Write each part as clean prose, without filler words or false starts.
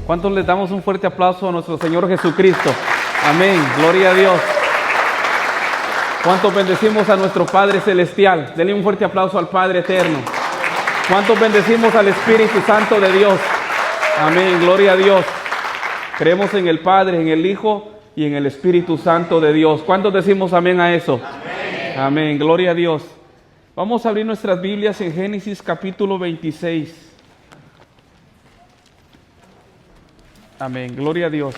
¿Cuántos le damos un fuerte aplauso a nuestro Señor Jesucristo? Amén, gloria a Dios. ¿Cuántos bendecimos a nuestro Padre Celestial? Denle un fuerte aplauso al Padre Eterno. ¿Cuántos bendecimos al Espíritu Santo de Dios? Amén, gloria a Dios. Creemos en el Padre, en el Hijo y en el Espíritu Santo de Dios. ¿Cuántos decimos amén a eso? Amén, amén, gloria a Dios. Vamos a abrir nuestras Biblias en Génesis capítulo 26. Amén, gloria a Dios.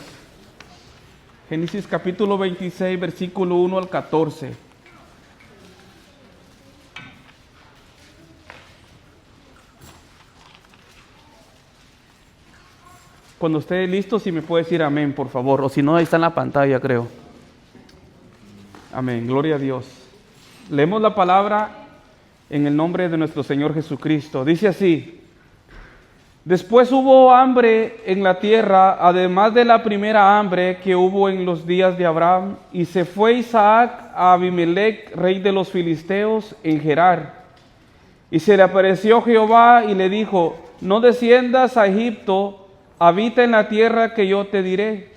Génesis capítulo 26, versículo 1 al 14. Cuando esté listo, si me puede decir amén, por favor. O si no, ahí está en la pantalla, creo. Amén, gloria a Dios. Leemos la palabra en el nombre de nuestro Señor Jesucristo. Dice así: Después hubo hambre en la tierra, además de la primera hambre que hubo en los días de Abraham, y se fue Isaac a Abimelec, rey de los filisteos, en Gerar. Y se le apareció Jehová y le dijo: No desciendas a Egipto, habita en la tierra que yo te diré.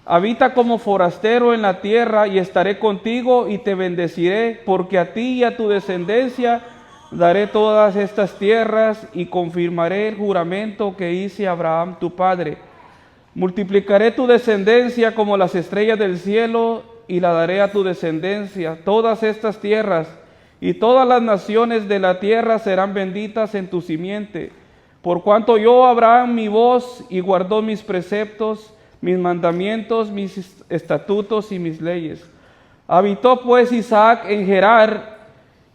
Habita como forastero en la tierra, y estaré contigo y te bendeciré, porque a ti y a tu descendencia daré todas estas tierras y confirmaré el juramento que hice a Abraham tu padre. Multiplicaré tu descendencia como las estrellas del cielo y la daré a tu descendencia todas estas tierras, y todas las naciones de la tierra serán benditas en tu simiente. Por cuanto oyó Abraham mi voz y guardó mis preceptos, mis mandamientos, mis estatutos y mis leyes. Habitó pues Isaac en Gerar.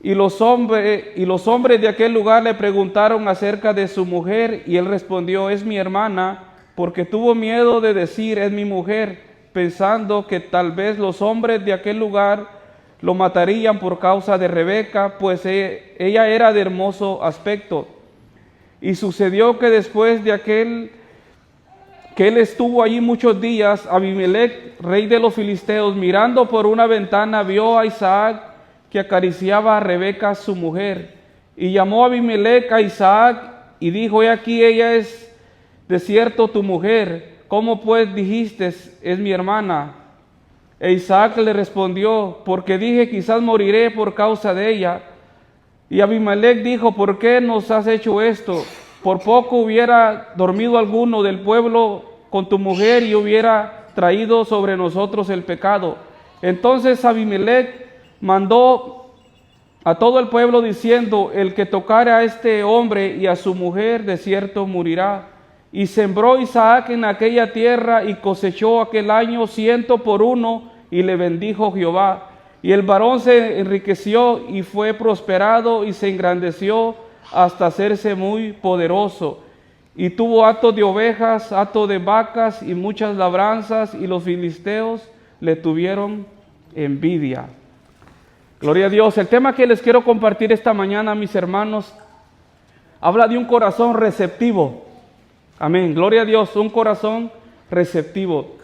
Y los hombres de aquel lugar le preguntaron acerca de su mujer, y él respondió: es mi hermana, porque tuvo miedo de decir: es mi mujer, pensando que tal vez los hombres de aquel lugar lo matarían por causa de Rebeca, pues ella era de hermoso aspecto. Y sucedió que después de que él estuvo allí muchos días, Abimelec, rey de los filisteos, mirando por una ventana, vio a Isaac que acariciaba a Rebeca su mujer, y llamó a Abimelec a Isaac y dijo: he aquí, ella es de cierto tu mujer. ¿Cómo pues dijiste: es mi hermana? E Isaac le respondió: porque dije, quizás moriré por causa de ella. Y Abimelec dijo: ¿por qué nos has hecho esto? Por poco hubiera dormido alguno del pueblo con tu mujer y hubiera traído sobre nosotros el pecado. Entonces Abimelec mandó a todo el pueblo diciendo: el que tocare a este hombre y a su mujer, de cierto morirá. Y sembró Isaac en aquella tierra y cosechó aquel año 100 por 1, y le bendijo Jehová. Y el varón se enriqueció y fue prosperado y se engrandeció hasta hacerse muy poderoso. Y tuvo hato de ovejas, hato de vacas y muchas labranzas, y los filisteos le tuvieron envidia. Gloria a Dios. El tema que les quiero compartir esta mañana, mis hermanos, habla de un corazón receptivo. Amén. Gloria a Dios, un corazón receptivo.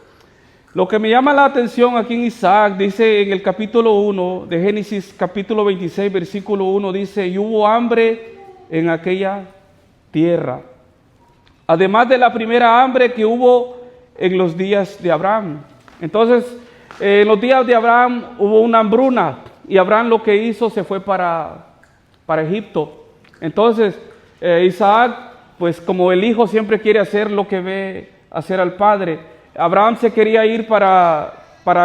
Lo que me llama la atención aquí en Isaac, dice en el capítulo 1 de Génesis, capítulo 26, versículo 1, dice: y hubo hambre en aquella tierra, además de la primera hambre que hubo en los días de Abraham. Entonces, en los días de Abraham hubo una hambruna, y Abraham lo que hizo, se fue para Egipto. Entonces, Isaac, pues como el hijo siempre quiere hacer lo que ve hacer al padre, Abraham se quería ir para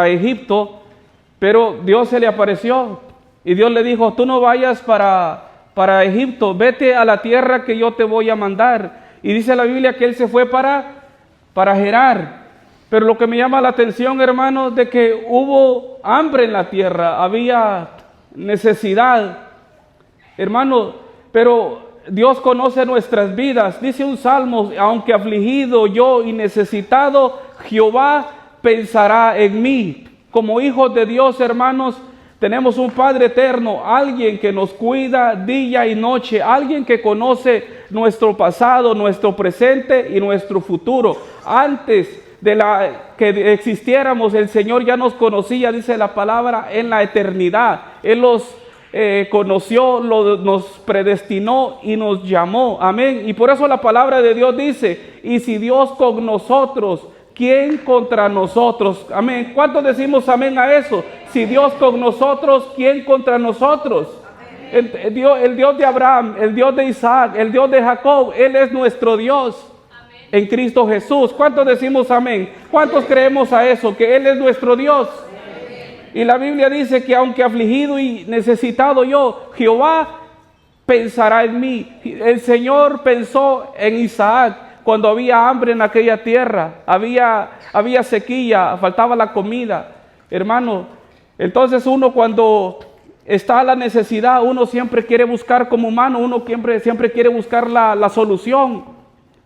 Egipto, pero Dios se le apareció, y Dios le dijo: tú no vayas para Egipto, vete a la tierra que yo te voy a mandar. Y dice la Biblia que él se fue para Gerar. Pero lo que me llama la atención, hermanos, de que hubo hambre en la tierra, había necesidad, hermanos, pero Dios conoce nuestras vidas. Dice un salmo: aunque afligido yo y necesitado, Jehová pensará en mí. Como hijos de Dios, hermanos, tenemos un Padre eterno, alguien que nos cuida día y noche, alguien que conoce nuestro pasado, nuestro presente y nuestro futuro. Antes de que existiéramos, el Señor ya nos conocía, dice la palabra, en la eternidad. Él conoció, nos predestinó y nos llamó. Amén. Y por eso la palabra de Dios dice, y si Dios con nosotros, ¿quién contra nosotros? Amén. ¿Cuántos decimos amén a eso? Si Dios con nosotros, ¿quién contra nosotros? El Dios de Abraham, el Dios de Isaac, el Dios de Jacob, Él es nuestro Dios. Amén. En Cristo Jesús. ¿Cuántos decimos amén? ¿Cuántos creemos a eso? Que Él es nuestro Dios. Amén. Y la Biblia dice que aunque afligido y necesitado yo, Jehová pensará en mí. El Señor pensó en Isaac. Cuando había hambre en aquella tierra, había sequía, faltaba la comida. Hermano, entonces uno cuando está la necesidad, uno siempre quiere buscar como humano, uno siempre quiere buscar la solución.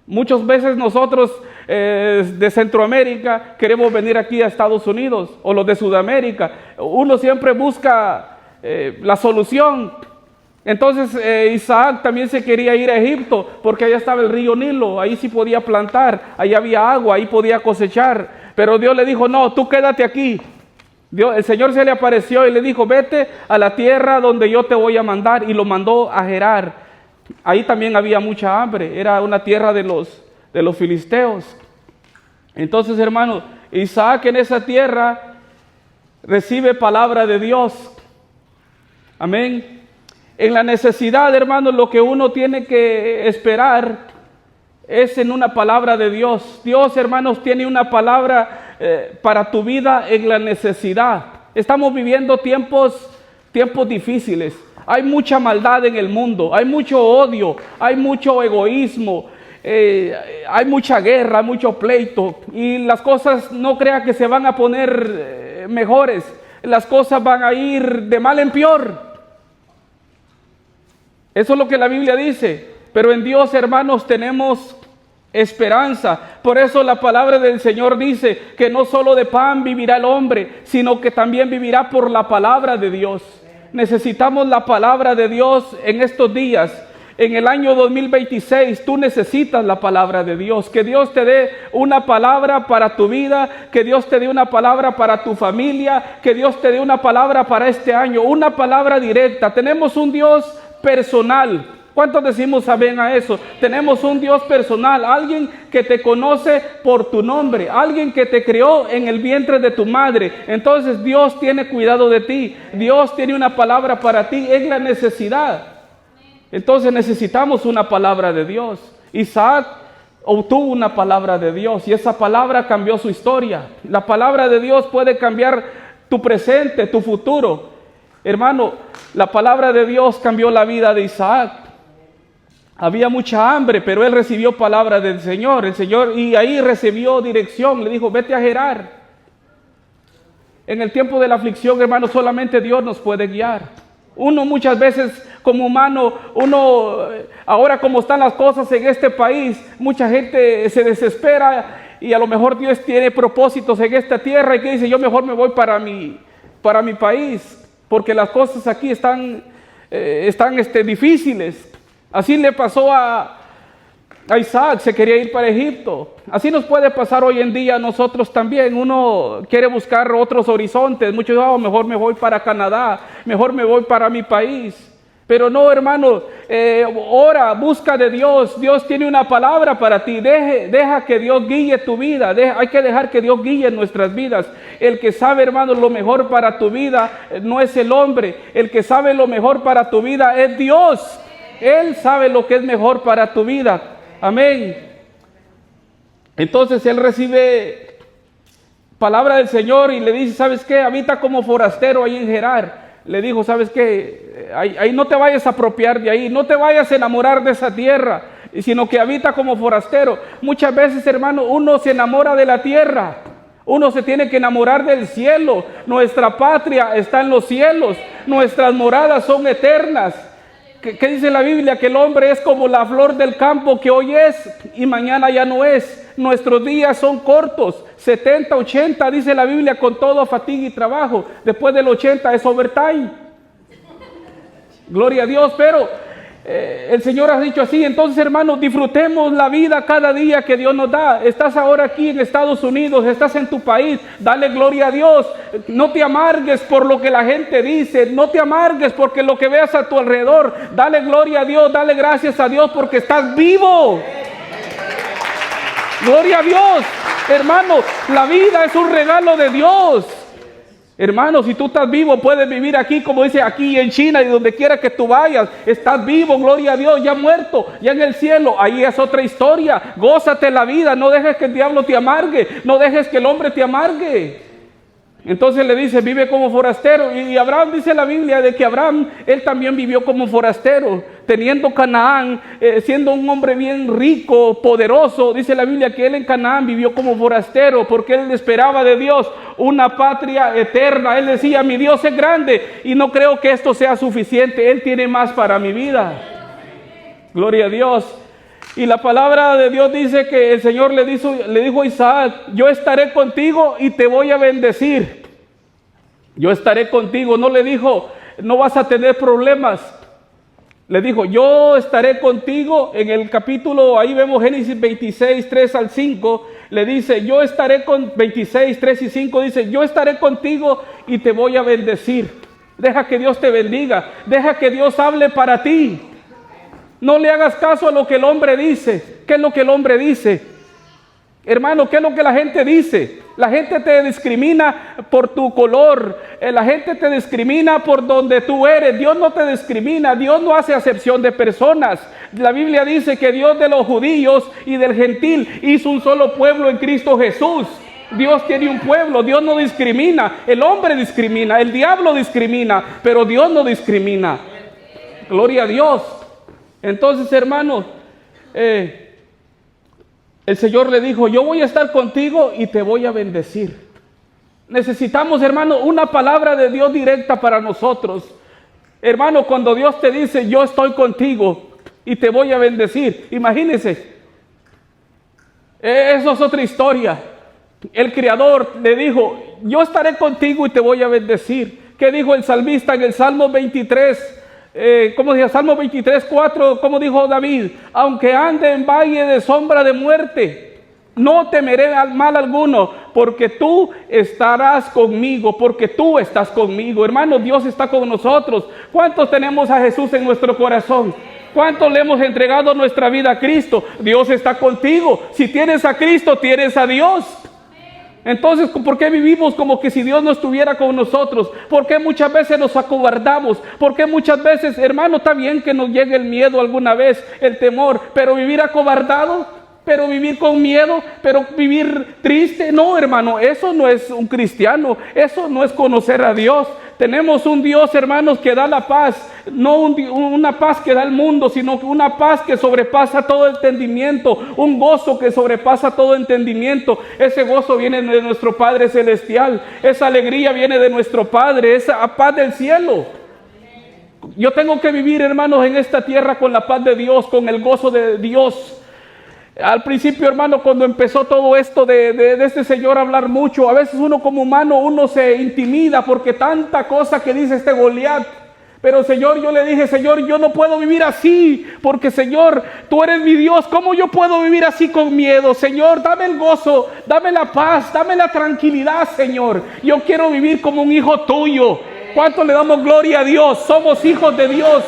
Muchas veces nosotros de Centroamérica queremos venir aquí a Estados Unidos, o los de Sudamérica. Uno siempre busca la solución. Entonces Isaac también se quería ir a Egipto porque allá estaba el río Nilo, ahí sí podía plantar, ahí había agua, ahí podía cosechar. Pero Dios le dijo, no, tú quédate aquí. El Señor se le apareció y le dijo, vete a la tierra donde yo te voy a mandar, y lo mandó a Gerar. Ahí también había mucha hambre, era una tierra de los filisteos. Entonces, hermano, Isaac en esa tierra recibe palabra de Dios. Amén. En la necesidad, hermanos, lo que uno tiene que esperar es en una palabra de Dios. Dios, hermanos, tiene una palabra para tu vida en la necesidad. Estamos viviendo tiempos difíciles. Hay mucha maldad en el mundo, hay mucho odio, hay mucho egoísmo, hay mucha guerra, mucho pleito. Y las cosas no crea que se van a poner mejores. Las cosas van a ir de mal en peor. Eso es lo que la Biblia dice, pero en Dios, hermanos, tenemos esperanza. Por eso la palabra del Señor dice que no solo de pan vivirá el hombre, sino que también vivirá por la palabra de Dios. Necesitamos la palabra de Dios en estos días. En el año 2026 tú necesitas la palabra de Dios. Que Dios te dé una palabra para tu vida, que Dios te dé una palabra para tu familia, que Dios te dé una palabra para este año, una palabra directa. Tenemos un Dios personal. ¿Cuántos decimos amén a eso? Tenemos un Dios personal, alguien que te conoce por tu nombre, alguien que te creó en el vientre de tu madre. Entonces Dios tiene cuidado de ti, Dios tiene una palabra para ti en la necesidad. Entonces necesitamos una palabra de Dios. Isaac obtuvo una palabra de Dios y esa palabra cambió su historia. La palabra de Dios puede cambiar tu presente, tu futuro. Hermano, la palabra de Dios cambió la vida de Isaac. Había mucha hambre, pero él recibió palabra del Señor. El Señor, y ahí recibió dirección. Le dijo, vete a Gerar. En el tiempo de la aflicción, hermano, solamente Dios nos puede guiar. Uno muchas veces como humano, ahora como están las cosas en este país, mucha gente se desespera y a lo mejor Dios tiene propósitos en esta tierra y que dice, yo mejor me voy para mi país. Porque las cosas aquí están difíciles. Así le pasó a Isaac, se quería ir para Egipto. Así nos puede pasar hoy en día a nosotros también. Uno quiere buscar otros horizontes. Muchos dicen, mejor me voy para Canadá, mejor me voy para mi país. Pero no, hermano, ora, busca de Dios. Dios tiene una palabra para ti. Deja que Dios guíe tu vida. Hay que dejar que Dios guíe nuestras vidas. El que sabe, hermano, lo mejor para tu vida no es el hombre. El que sabe lo mejor para tu vida es Dios. Él sabe lo que es mejor para tu vida. Amén. Entonces él recibe palabra del Señor y le dice, ¿sabes qué? Habita como forastero ahí en Gerar. Le dijo, ¿sabes qué? Ahí no te vayas a apropiar de ahí, no te vayas a enamorar de esa tierra, sino que habita como forastero. Muchas veces, hermano, uno se enamora de la tierra, uno se tiene que enamorar del cielo. Nuestra patria está en los cielos, nuestras moradas son eternas. ¿Qué dice la Biblia? Que el hombre es como la flor del campo que hoy es y mañana ya no es. Nuestros días son cortos, 70, 80, dice la Biblia, con todo fatiga y trabajo. Después del 80 es overtime. Gloria a Dios, pero El Señor ha dicho así. Entonces, hermanos, disfrutemos la vida cada día que Dios nos da. Estás ahora aquí en Estados Unidos, estás en tu país, dale gloria a Dios. No te amargues por lo que la gente dice, no te amargues porque lo que veas a tu alrededor. Dale gloria a Dios, dale gracias a Dios porque estás vivo. Gloria a Dios. Hermano, la vida es un regalo de Dios. Hermano, si tú estás vivo, puedes vivir aquí, como dice, aquí en China y donde quiera que tú vayas. Estás vivo, gloria a Dios, ya muerto, ya en el cielo. Ahí es otra historia. Gózate la vida, no dejes que el diablo te amargue, no dejes que el hombre te amargue. Entonces le dice, vive como forastero. Y Abraham, dice la Biblia, de que Abraham, él también vivió como forastero, teniendo Canaán, siendo un hombre bien rico, poderoso. Dice la Biblia que él en Canaán vivió como forastero, porque él esperaba de Dios una patria eterna. Él decía, mi Dios es grande y no creo que esto sea suficiente. Él tiene más para mi vida. Gloria a Dios. Y la palabra de Dios dice que el Señor le dijo a Isaac, yo estaré contigo y te voy a bendecir. Yo estaré contigo. No le dijo, no vas a tener problemas. Le dijo, yo estaré contigo. En el capítulo, ahí vemos Génesis 26, 3 al 5. Le dice, yo estaré con 26, 3 y 5. Dice, yo estaré contigo y te voy a bendecir. Deja que Dios te bendiga. Deja que Dios hable para ti. No le hagas caso a lo que el hombre dice. ¿Qué es lo que el hombre dice? Hermano, ¿qué es lo que la gente dice? La gente te discrimina por tu color. La gente te discrimina por donde tú eres. Dios no te discrimina. Dios no hace acepción de personas. La Biblia dice que Dios de los judíos y del gentil hizo un solo pueblo en Cristo Jesús. Dios tiene un pueblo. Dios no discrimina. El hombre discrimina. El diablo discrimina. Pero Dios no discrimina. Gloria a Dios. Entonces, hermanos, el Señor le dijo, yo voy a estar contigo y te voy a bendecir. Necesitamos, hermano, una palabra de Dios directa para nosotros. Hermano, cuando Dios te dice, yo estoy contigo y te voy a bendecir. Imagínense, eso es otra historia. El Creador le dijo, yo estaré contigo y te voy a bendecir. ¿Qué dijo el salmista en el Salmo 23? ¿Cómo dice? Salmo 23, 4, ¿cómo dijo David? Aunque ande en valle de sombra de muerte, no temeré mal alguno, porque tú estarás conmigo, porque tú estás conmigo. Hermano, Dios está con nosotros. ¿Cuántos tenemos a Jesús en nuestro corazón? ¿Cuántos le hemos entregado nuestra vida a Cristo? Dios está contigo. Si tienes a Cristo, tienes a Dios. Entonces, ¿por qué vivimos como que si Dios no estuviera con nosotros? ¿Por qué muchas veces nos acobardamos? ¿Por qué muchas veces, hermano, está bien que nos llegue el miedo alguna vez, el temor, pero vivir acobardado, pero vivir con miedo, pero vivir triste? No, hermano, eso no es un cristiano, eso no es conocer a Dios. Tenemos un Dios, hermanos, que da la paz, no una paz que da el mundo, sino una paz que sobrepasa todo entendimiento, un gozo que sobrepasa todo entendimiento. Ese gozo viene de nuestro Padre Celestial, esa alegría viene de nuestro Padre, esa paz del cielo. Yo tengo que vivir, hermanos, en esta tierra con la paz de Dios, con el gozo de Dios. Al principio, hermano, cuando empezó todo esto de este Señor a hablar mucho, a veces uno como humano, uno se intimida porque tanta cosa que dice este Goliat. Pero Señor, yo le dije, Señor, yo no puedo vivir así, porque Señor, tú eres mi Dios. ¿Cómo yo puedo vivir así con miedo? Señor, dame el gozo, dame la paz, dame la tranquilidad, Señor. Yo quiero vivir como un hijo tuyo. ¿Cuánto le damos gloria a Dios? Somos hijos de Dios.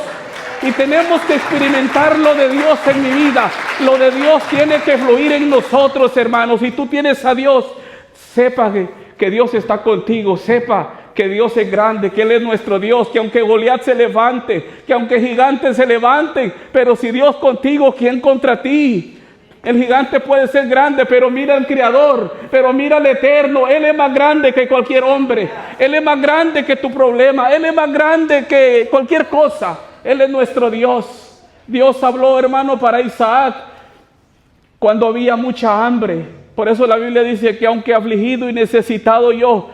Y tenemos que experimentar lo de Dios en mi vida. Lo de Dios tiene que fluir en nosotros, hermanos. Si tú tienes a Dios, sepa que Dios está contigo. Sepa que Dios es grande, que Él es nuestro Dios. Que aunque Goliat se levante, que aunque gigantes se levanten, pero si Dios contigo, ¿quién contra ti? El gigante puede ser grande, pero mira al Creador, pero mira al Eterno. Él es más grande que cualquier hombre. Él es más grande que tu problema. Él es más grande que cualquier cosa. Él es nuestro Dios. Dios habló, hermano, para Isaac cuando había mucha hambre. Por eso la Biblia dice que aunque afligido y necesitado yo,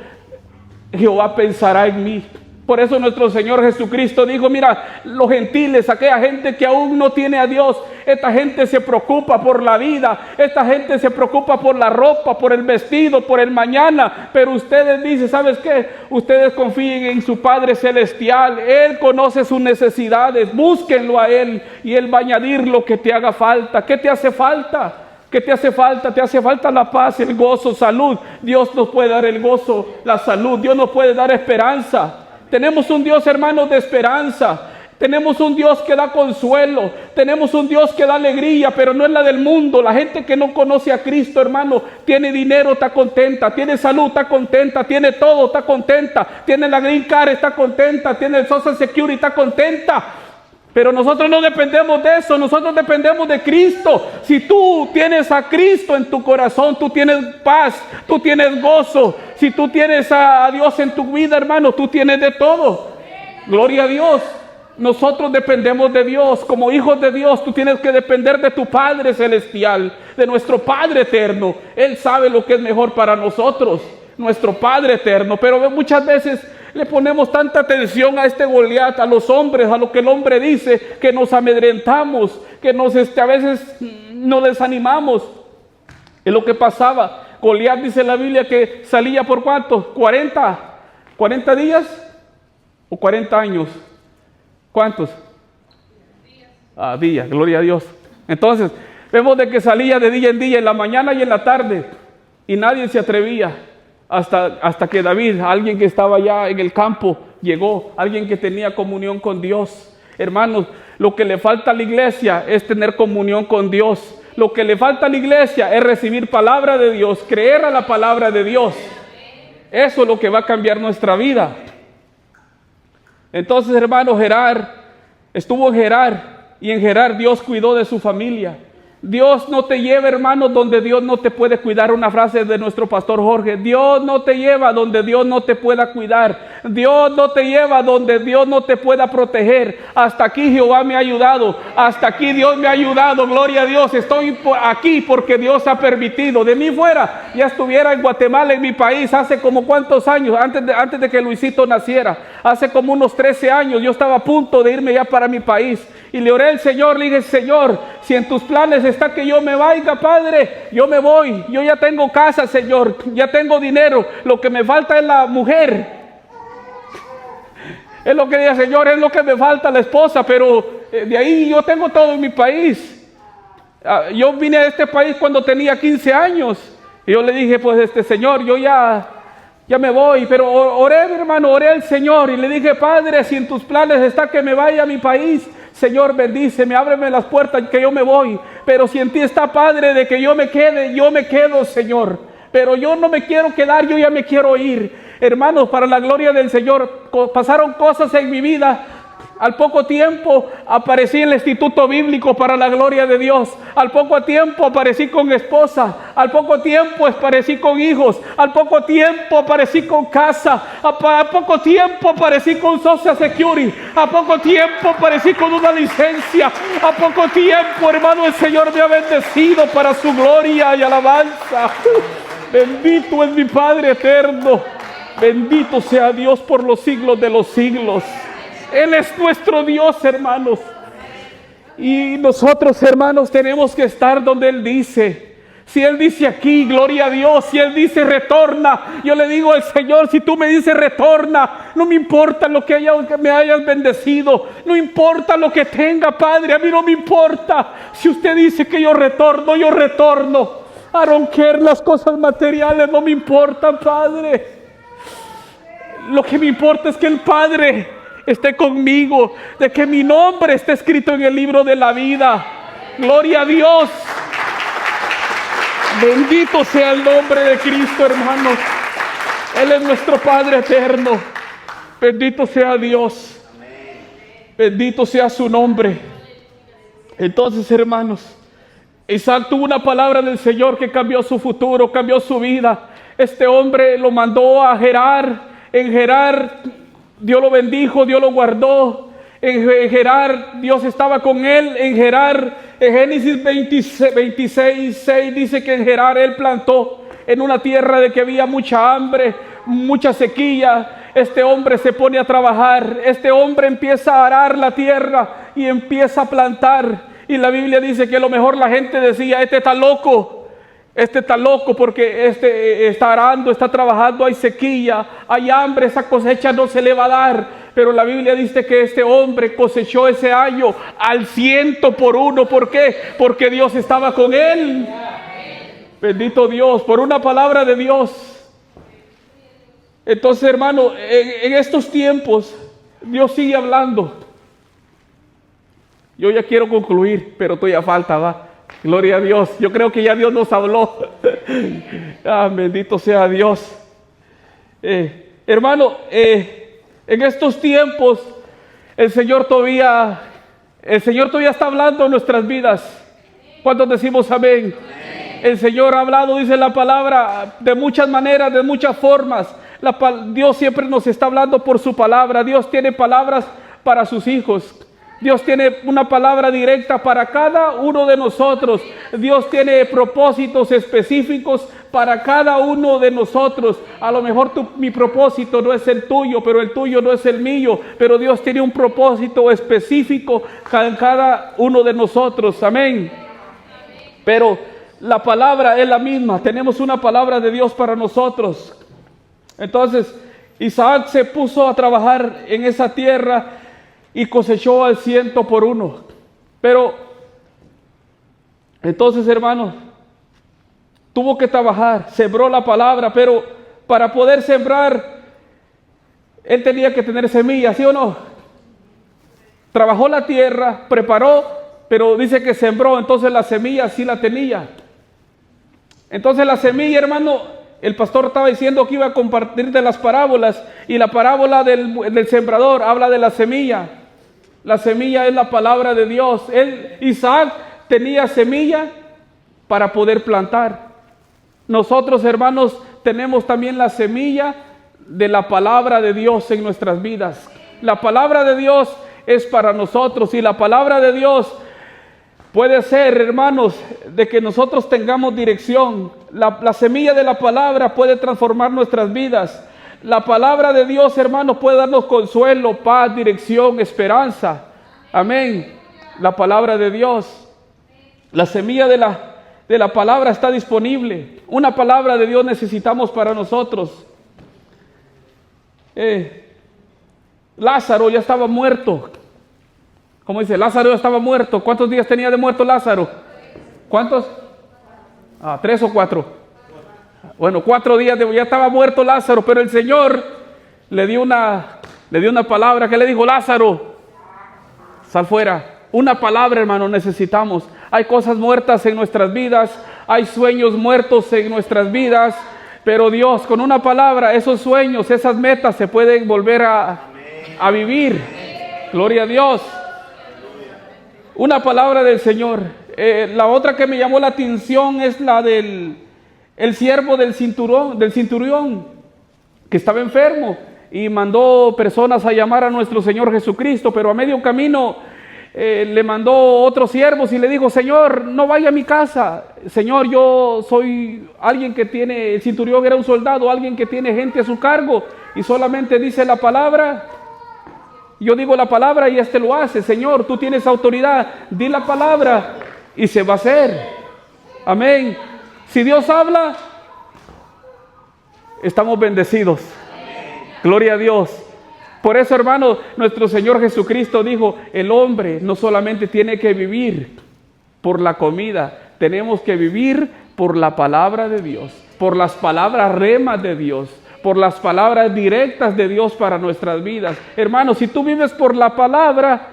Jehová pensará en mí. Por eso nuestro Señor Jesucristo dijo, mira, los gentiles, aquella gente que aún no tiene a Dios, esta gente se preocupa por la vida, esta gente se preocupa por la ropa, por el vestido, por el mañana, pero ustedes dicen, ¿sabes qué? Ustedes confíen en su Padre Celestial, Él conoce sus necesidades, búsquenlo a Él y Él va a añadir lo que te haga falta. ¿Qué te hace falta? ¿Qué te hace falta? Te hace falta la paz, el gozo, salud. Dios nos puede dar el gozo, la salud, Dios nos puede dar esperanza. Tenemos un Dios, hermanos, de esperanza. Tenemos un Dios que da consuelo. Tenemos un Dios que da alegría, pero no es la del mundo. La gente que no conoce a Cristo, hermano, tiene dinero, está contenta. Tiene salud, está contenta. Tiene todo, está contenta. Tiene la Green Card, está contenta. Tiene el Social Security, está contenta. Pero nosotros no dependemos de eso, nosotros dependemos de Cristo. Si tú tienes a Cristo en tu corazón, tú tienes paz, tú tienes gozo. Si tú tienes a Dios en tu vida, hermano, tú tienes de todo. Gloria a Dios. Nosotros dependemos de Dios. Como hijos de Dios, tú tienes que depender de tu Padre Celestial, de nuestro Padre Eterno. Él sabe lo que es mejor para nosotros, nuestro Padre Eterno. Pero muchas veces le ponemos tanta atención a este Goliat, a los hombres, a lo que el hombre dice, que nos amedrentamos, que a veces nos desanimamos. Es lo que pasaba. Goliat, dice la Biblia, que salía por ¿cuántos? 40 días o 40 años. ¿Cuántos? Días, gloria a Dios. Entonces, vemos de que salía de día en día, en la mañana y en la tarde, y nadie se atrevía. Hasta que David, alguien que estaba allá en el campo, llegó, alguien que tenía comunión con Dios. Hermanos, lo que le falta a la iglesia es tener comunión con Dios. Lo que le falta a la iglesia es recibir palabra de Dios, creer a la palabra de Dios. Eso es lo que va a cambiar nuestra vida. Entonces, hermanos, estuvo en Gerar, y en Gerar Dios cuidó de su familia. Dios no te lleva, hermanos, donde Dios no te puede cuidar. Una frase de nuestro pastor Jorge: Dios no te lleva donde Dios no te pueda cuidar. Dios no te lleva donde Dios no te pueda proteger. Hasta aquí Jehová me ha ayudado. Hasta aquí Dios me ha ayudado. Gloria a Dios. Estoy aquí porque Dios ha permitido. De mí fuera, ya estuviera en Guatemala, en mi país, hace como cuántos años, antes de que Luisito naciera. Hace como unos 13 años, yo estaba a punto de irme ya para mi país. Y le oré al Señor, le dije: Señor, si en tus planes está que yo me vaya, Padre, yo me voy. Yo ya tengo casa, Señor, ya tengo dinero. Lo que me falta es la mujer. Es lo que dije: Señor, es lo que me falta, la esposa. Pero de ahí yo tengo todo en mi país. Yo vine a este país cuando tenía 15 años. Y yo le dije: pues Señor, yo ya me voy. Pero oré, mi hermano, oré al Señor y le dije: Padre, si en tus planes está que me vaya a mi país, Señor, bendíceme, ábreme las puertas, que yo me voy. Pero si en ti está, Padre, de que yo me quedo, Señor. Pero yo no me quiero quedar, yo ya me quiero ir. Hermanos, para la gloria del Señor, pasaron cosas en mi vida. Al poco tiempo aparecí en el instituto bíblico, para la gloria de Dios. Al poco tiempo aparecí con esposa. Al poco tiempo aparecí con hijos. Al poco tiempo aparecí con casa. A poco tiempo aparecí con Social Security. A poco tiempo aparecí con una licencia. A poco tiempo, hermano, el Señor me ha bendecido para su gloria y alabanza. Bendito es mi Padre eterno. Bendito sea Dios por los siglos de los siglos. Él es nuestro Dios, hermanos. Y nosotros, hermanos, tenemos que estar donde Él dice. Si Él dice aquí, gloria a Dios. Si Él dice retorna, yo le digo al Señor: si tú me dices retorna, no me importa lo que me hayas bendecido, no importa lo que tenga, Padre, a mí no me importa. Si usted dice que yo retorno, yo retorno. I don't care, las cosas materiales no me importan, Padre. Lo que me importa es que el Padre esté conmigo, de que mi nombre esté escrito en el libro de la vida. Gloria a Dios. Bendito sea el nombre de Cristo, hermanos. Él es nuestro Padre eterno. Bendito sea Dios. Bendito sea su nombre. Entonces, hermanos, Isaac tuvo una palabra del Señor que cambió su futuro, cambió su vida. Este hombre lo mandó a Gerar. En Gerar Dios lo bendijo, Dios lo guardó. En Gerar Dios estaba con él. En Gerar, en Génesis 26:6 dice que en Gerar él plantó en una tierra de que había mucha hambre. mucha sequía, este hombre se pone a trabajar, este hombre empieza a arar la tierra y empieza a plantar. Y la Biblia dice que a lo mejor la gente decía, este está loco porque este está arando, está trabajando, hay sequía, hay hambre, esa cosecha no se le va a dar. Pero la Biblia dice que este hombre cosechó ese año al 100%. ¿Por qué? Porque Dios estaba con él. Bendito Dios, por una palabra de Dios. Entonces, hermano, en estos tiempos, Dios sigue hablando. Yo ya quiero concluir, pero todavía falta, va. Gloria a Dios. Yo creo que ya Dios nos habló. Bendito sea Dios. Hermano, en estos tiempos, el Señor todavía está hablando en nuestras vidas. ¿Cuántos decimos amén? El Señor ha hablado, dice la palabra, de muchas maneras, de muchas formas. Dios siempre nos está hablando por su palabra. Dios tiene palabras para sus hijos. Dios tiene una palabra directa para cada uno de nosotros. Dios tiene propósitos específicos para cada uno de nosotros. A lo mejor mi propósito no es el tuyo, pero el tuyo no es el mío. Pero Dios tiene un propósito específico en cada uno de nosotros. Amén. Pero la palabra es la misma. Tenemos una palabra de Dios para nosotros. Entonces, Isaac se puso a trabajar en esa tierra y cosechó al 100%. Pero, entonces, hermanos, tuvo que trabajar, sembró la palabra, pero para poder sembrar, él tenía que tener semillas, ¿sí o no? Trabajó la tierra, preparó, pero dice que sembró, entonces la semilla sí la tenía. Entonces la semilla, hermano, el pastor estaba diciendo que iba a compartir de las parábolas, y la parábola del sembrador habla de la semilla. La semilla es la palabra de Dios. Isaac tenía semilla para poder plantar. Nosotros, hermanos, tenemos también la semilla de la palabra de Dios en nuestras vidas. La palabra de Dios es para nosotros, y la palabra de Dios puede ser, hermanos, de que nosotros tengamos dirección. La semilla de la palabra puede transformar nuestras vidas. La palabra de Dios, hermanos, puede darnos consuelo, paz, dirección, esperanza. Amén. La palabra de Dios. La semilla de la palabra está disponible. Una palabra de Dios necesitamos para nosotros. Lázaro ya estaba muerto. Como dice, Lázaro ya estaba muerto. ¿Cuántos días tenía de muerto Lázaro? ¿Cuántos? 3 o 4. Bueno, 4 días ya estaba muerto Lázaro, pero el Señor le dio una palabra que le dijo: Lázaro, sal fuera. Una palabra, hermano, necesitamos. Hay cosas muertas en nuestras vidas, hay sueños muertos en nuestras vidas, pero Dios, con una palabra, esos sueños, esas metas se pueden volver a vivir. Gloria a Dios. Una palabra del Señor. La otra que me llamó la atención es la del siervo del centurión, que estaba enfermo y mandó personas a llamar a nuestro Señor Jesucristo, pero a medio camino le mandó otros siervos y le dijo: Señor, no vaya a mi casa. Señor, yo soy alguien que tiene, el centurión era un soldado, alguien que tiene gente a su cargo y solamente dice la palabra. Yo digo la palabra y lo hace. Señor, tú tienes autoridad, di la palabra y se va a hacer. Amén. Si Dios habla, estamos bendecidos. Gloria a Dios. Por eso, hermano, nuestro Señor Jesucristo dijo: el hombre no solamente tiene que vivir por la comida, tenemos que vivir por la palabra de Dios, por las palabras remas de Dios, por las palabras directas de Dios para nuestras vidas. Hermano, si tú vives por la palabra,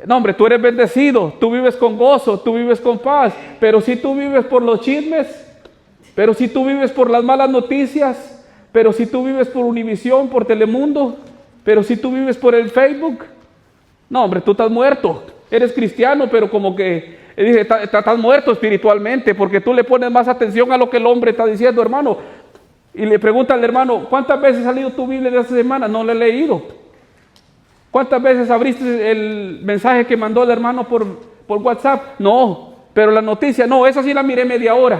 no, hombre, tú eres bendecido, tú vives con gozo, tú vives con paz. Pero si tú vives por los chismes, pero si tú vives por las malas noticias, pero si tú vives por Univisión, por Telemundo, pero si tú vives por el Facebook, no, hombre, tú estás muerto. Eres cristiano, pero como que estás muerto espiritualmente, porque tú le pones más atención a lo que el hombre está diciendo, hermano. Y le pregunta al hermano: ¿cuántas veces ha leído tu Biblia de esta semana? No la he leído. ¿Cuántas veces abriste el mensaje que mandó el hermano por WhatsApp? No. Pero la noticia, no, esa sí la miré media hora.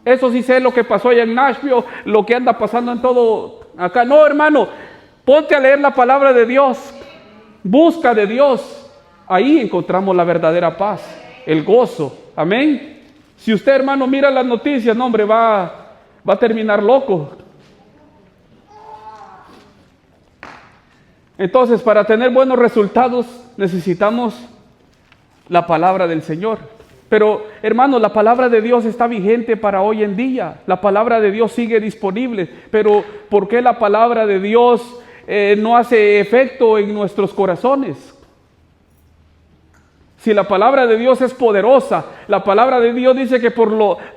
Eso sí sé lo que pasó allá en Nashville, lo que anda pasando en todo acá. No, hermano, ponte a leer la palabra de Dios. Busca de Dios. Ahí encontramos la verdadera paz, el gozo. Amén. Si usted, hermano, mira las noticias, no, hombre, va a terminar loco. Entonces, para tener buenos resultados, necesitamos la palabra del Señor. Pero, hermano, la palabra de Dios está vigente para hoy en día. La palabra de Dios sigue disponible. Pero, ¿por qué la palabra de Dios no hace efecto en nuestros corazones? Si la palabra de Dios es poderosa, la palabra de Dios dice que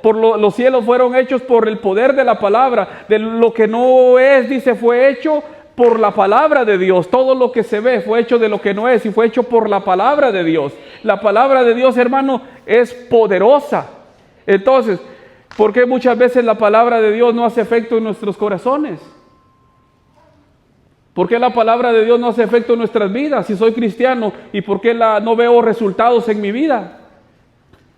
los cielos fueron hechos por el poder de la palabra. De lo que no es, dice, fue hecho por la palabra de Dios. Todo lo que se ve fue hecho de lo que no es y fue hecho por la palabra de Dios. La palabra de Dios, hermano, es poderosa. Entonces, ¿por qué muchas veces la palabra de Dios no hace efecto en nuestros corazones? ¿Por qué la palabra de Dios no hace efecto en nuestras vidas si soy cristiano? ¿Y por qué no veo resultados en mi vida?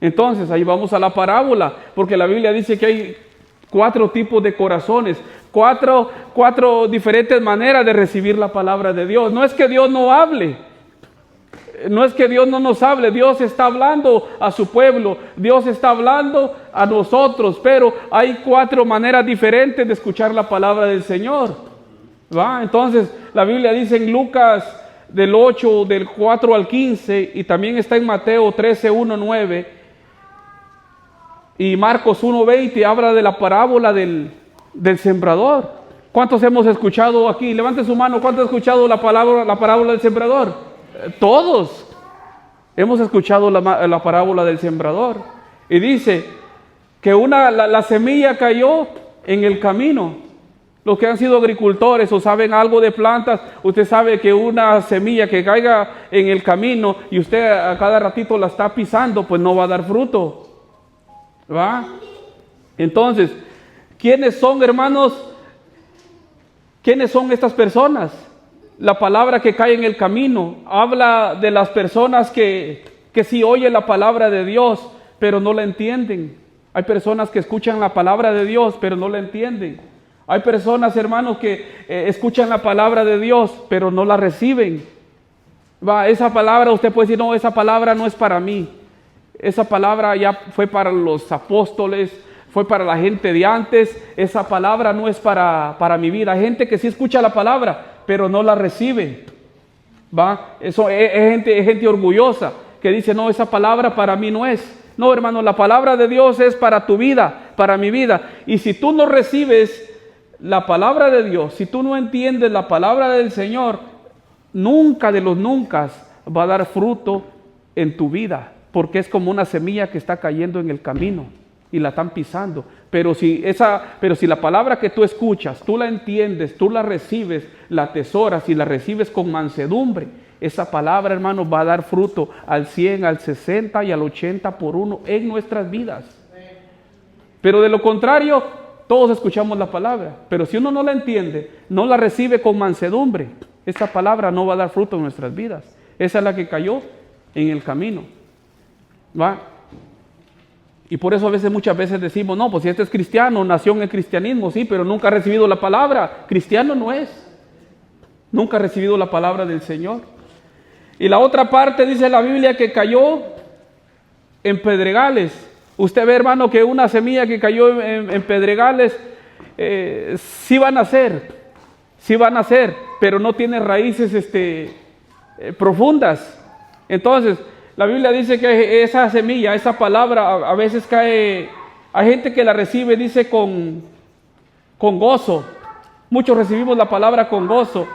Entonces, ahí vamos a la parábola, porque la Biblia dice que hay 4 tipos de corazones, cuatro diferentes maneras de recibir la palabra de Dios. No es que Dios no hable, no es que Dios no nos hable, Dios está hablando a su pueblo, Dios está hablando a nosotros, pero hay 4 maneras diferentes de escuchar la palabra del Señor. ¿Va? Entonces, la Biblia dice en Lucas del 8, del 4 al 15, y también está en Mateo 13, 1, 9, y Marcos 1, 20, habla de la parábola del sembrador. ¿Cuántos hemos escuchado aquí? Levante su mano, ¿cuántos han escuchado la parábola del sembrador? Todos hemos escuchado la parábola del sembrador. Y dice que la semilla cayó en el camino. Los que han sido agricultores o saben algo de plantas, usted sabe que una semilla que caiga en el camino y usted a cada ratito la está pisando, pues no va a dar fruto. ¿Va? Entonces, ¿quiénes son, hermanos? ¿Quiénes son estas personas? La palabra que cae en el camino habla de las personas que sí oyen la palabra de Dios, pero no la entienden. Hay personas que escuchan la palabra de Dios, pero no la entienden. Hay personas, hermanos, que escuchan la palabra de Dios, pero no la reciben. Esa palabra, usted puede decir, no, esa palabra no es para mí. Esa palabra ya fue para los apóstoles, fue para la gente de antes. Esa palabra no es para mi vida. Hay gente que sí escucha la palabra, pero no la recibe. Eso es gente orgullosa, que dice, no, esa palabra para mí no es. No, hermano, la palabra de Dios es para tu vida, para mi vida. Y si tú no recibes la palabra de Dios, si tú no entiendes la palabra del Señor, nunca de los nunca va a dar fruto en tu vida, porque es como una semilla que está cayendo en el camino y la están pisando. Pero si la palabra que tú escuchas, tú la entiendes, tú la recibes, la atesoras y la recibes con mansedumbre, esa palabra, hermano, va a dar fruto al 100, al 60 y al 80 por 1 en nuestras vidas. Pero de lo contrario, todos escuchamos la palabra, pero si uno no la entiende, no la recibe con mansedumbre, esa palabra no va a dar fruto en nuestras vidas. Esa es la que cayó en el camino. ¿Va? Y por eso muchas veces decimos, no, pues si este es cristiano, nació en el cristianismo, sí, pero nunca ha recibido la palabra. Cristiano no es. Nunca ha recibido la palabra del Señor. Y la otra parte dice la Biblia que cayó en pedregales. Usted ve, hermano, que una semilla que cayó en pedregales, sí va a nacer, pero no tiene raíces profundas. Entonces, la Biblia dice que esa semilla, esa palabra, a veces cae, hay gente que la recibe, dice, con gozo. Muchos recibimos la palabra con gozo,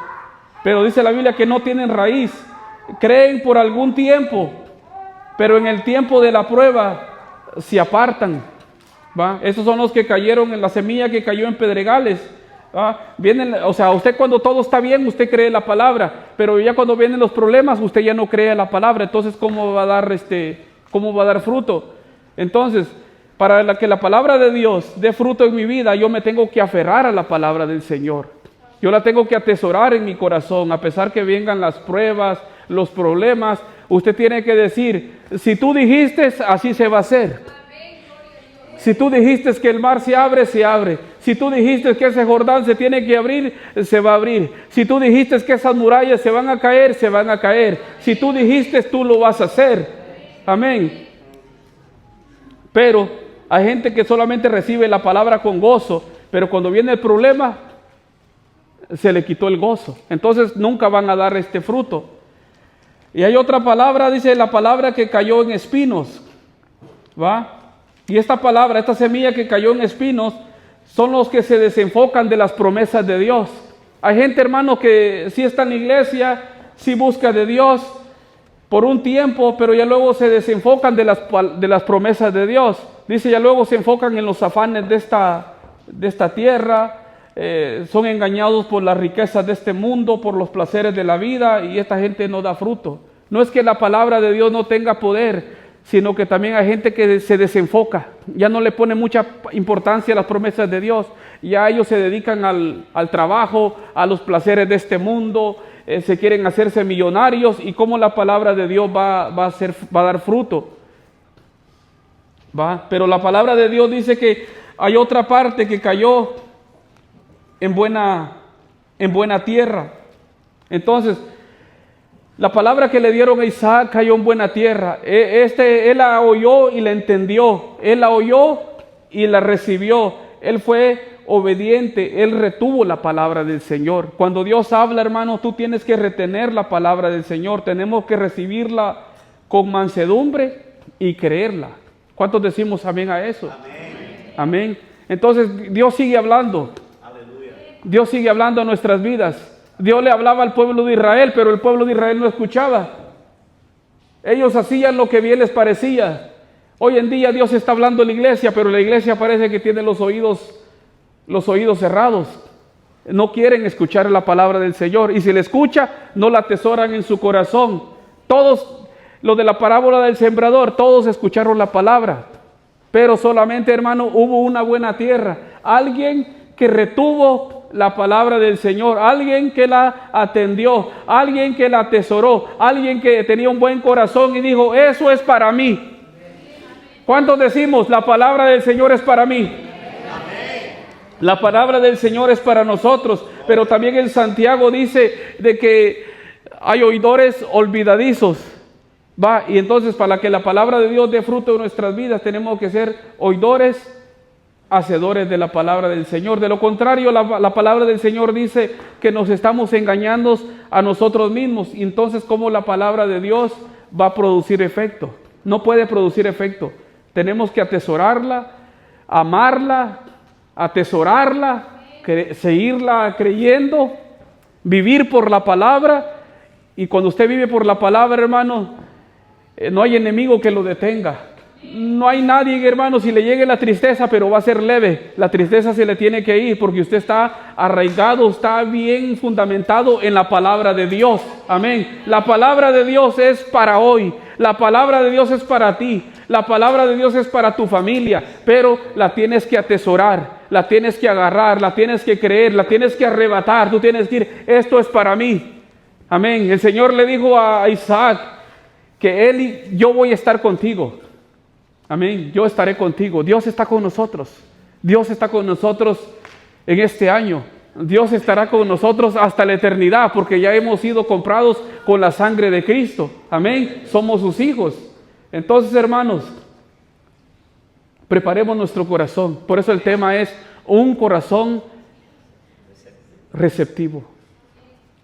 pero dice la Biblia que no tienen raíz. Creen por algún tiempo, pero en el tiempo de la prueba se apartan. Esos son los que cayeron en la semilla que cayó en pedregales. Usted cuando todo está bien, usted cree la palabra, pero ya cuando vienen los problemas, usted ya no cree la palabra. Entonces, ¿cómo va a dar fruto? Entonces, para que la palabra de Dios dé fruto en mi vida, yo me tengo que aferrar a la palabra del Señor. Yo la tengo que atesorar en mi corazón, a pesar que vengan las pruebas, los problemas. Usted tiene que decir, si tú dijiste, así se va a hacer. Si tú dijiste que el mar se abre, se abre. Si tú dijiste que ese Jordán se tiene que abrir, se va a abrir. Si tú dijiste que esas murallas se van a caer, se van a caer. Si tú dijiste, tú lo vas a hacer. Amén. Pero hay gente que solamente recibe la palabra con gozo, pero cuando viene el problema, se le quitó el gozo. Entonces nunca van a dar este fruto. Y hay otra palabra, dice la palabra que cayó en espinos. ¿Va? Y esta palabra, esta semilla que cayó en espinos, son los que se desenfocan de las promesas de Dios. Hay gente, hermano, que sí está en la iglesia, sí busca de Dios por un tiempo, pero ya luego se desenfocan de las promesas de Dios. Dice, ya luego se enfocan en los afanes de esta tierra, son engañados por las riquezas de este mundo, por los placeres de la vida, y esta gente no da fruto. No es que la palabra de Dios no tenga poder, sino que también hay gente que se desenfoca, ya no le pone mucha importancia a las promesas de Dios, ya ellos se dedican al trabajo, a los placeres de este mundo, se quieren hacerse millonarios, y cómo la palabra de Dios va a dar fruto. ¿Va? Pero la palabra de Dios dice que hay otra parte que cayó en buena tierra. Entonces, la palabra que le dieron a Isaac cayó en buena tierra. Él la oyó y la entendió. Él la oyó y la recibió. Él fue obediente. Él retuvo la palabra del Señor. Cuando Dios habla, hermano, tú tienes que retener la palabra del Señor. Tenemos que recibirla con mansedumbre y creerla. ¿Cuántos decimos amén a eso? Amén. Amén. Entonces Dios sigue hablando. Aleluya. Dios sigue hablando a nuestras vidas. Dios le hablaba al pueblo de Israel, pero el pueblo de Israel no escuchaba. Ellos hacían lo que bien les parecía. Hoy en día Dios está hablando en la iglesia, pero la iglesia parece que tiene los oídos cerrados. No quieren escuchar la palabra del Señor. Y si la escucha, no la atesoran en su corazón. Todos, lo de la parábola del sembrador, todos escucharon la palabra. Pero solamente, hermano, hubo una buena tierra. Alguien que retuvo la palabra del Señor, alguien que la atendió, alguien que la atesoró, alguien que tenía un buen corazón y dijo, eso es para mí. ¿Cuántos decimos, la palabra del Señor es para mí? La palabra del Señor es para nosotros, pero también en Santiago dice de que hay oidores olvidadizos. Va, y entonces para que la palabra de Dios dé fruto en nuestras vidas, tenemos que ser oidores, hacedores de la palabra del Señor. De lo contrario, la palabra del Señor dice que nos estamos engañando a nosotros mismos. Y entonces, ¿cómo la palabra de Dios va a producir efecto? No puede producir efecto. Tenemos que atesorarla, amarla, atesorarla, seguirla creyendo, vivir por la palabra. Y cuando usted vive por la palabra, hermano, no hay enemigo que lo detenga. No hay nadie, hermano, si le llegue la tristeza, pero va a ser leve. La tristeza se le tiene que ir porque usted está arraigado, está bien fundamentado en la palabra de Dios. Amén. La palabra de Dios es para hoy. La palabra de Dios es para ti. La palabra de Dios es para tu familia, pero la tienes que atesorar, la tienes que agarrar, la tienes que creer, la tienes que arrebatar. Tú tienes que decir, esto es para mí. Amén. El Señor le dijo a Isaac que yo voy a estar contigo. Amén. Yo estaré contigo. Dios está con nosotros. Dios está con nosotros en este año. Dios estará con nosotros hasta la eternidad, porque ya hemos sido comprados con la sangre de Cristo. Amén. Somos sus hijos. Entonces, hermanos, preparemos nuestro corazón. Por eso el tema es un corazón receptivo.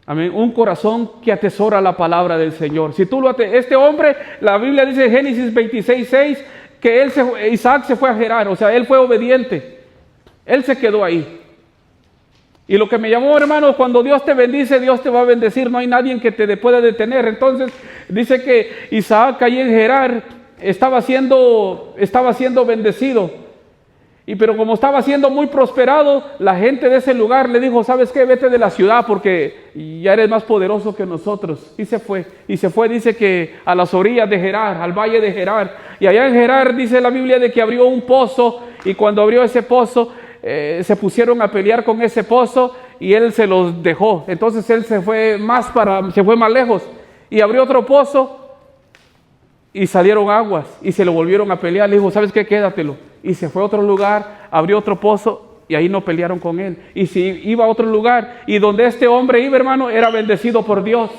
Amén. Un corazón que atesora la palabra del Señor. Si tú este hombre, la Biblia dice en Génesis 26:6 que Isaac se fue a Gerar, o sea, él fue obediente. Él se quedó ahí. Y lo que me llamó, hermano, cuando Dios te bendice, Dios te va a bendecir. No hay nadie que te pueda detener. Entonces, dice que Isaac ahí en Gerar estaba siendo bendecido. Pero como estaba siendo muy prosperado, la gente de ese lugar le dijo, ¿sabes qué? Vete de la ciudad porque ya eres más poderoso que nosotros. Y se fue, dice que a las orillas de Gerar, al valle de Gerar. Y allá en Gerar dice la Biblia de que abrió un pozo, y cuando abrió ese pozo, se pusieron a pelear con ese pozo y él se los dejó. Entonces él se fue más lejos y abrió otro pozo y salieron aguas y se lo volvieron a pelear. Le dijo, ¿sabes qué? Quédatelo. y se fue a otro lugar, abrió otro pozo y ahí no pelearon con él. Y si iba a otro lugar y donde este hombre iba, hermano, era bendecido por Dios.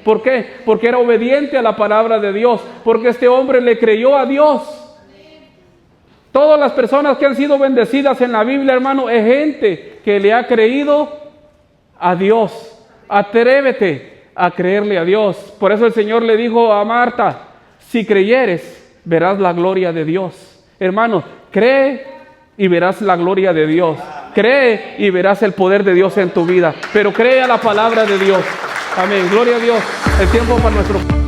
¿Por qué? Porque era obediente a la palabra de Dios, porque este hombre le creyó a Dios. Todas las personas que han sido bendecidas en la Biblia, hermano, es gente que le ha creído a Dios. Atrévete a creerle a Dios. Por eso el Señor le dijo a Marta, si creyeres, verás la gloria de Dios. Hermano, cree y verás la gloria de Dios. Cree y verás el poder de Dios en tu vida. Pero cree a la palabra de Dios. Amén. Gloria a Dios. El tiempo para nuestro...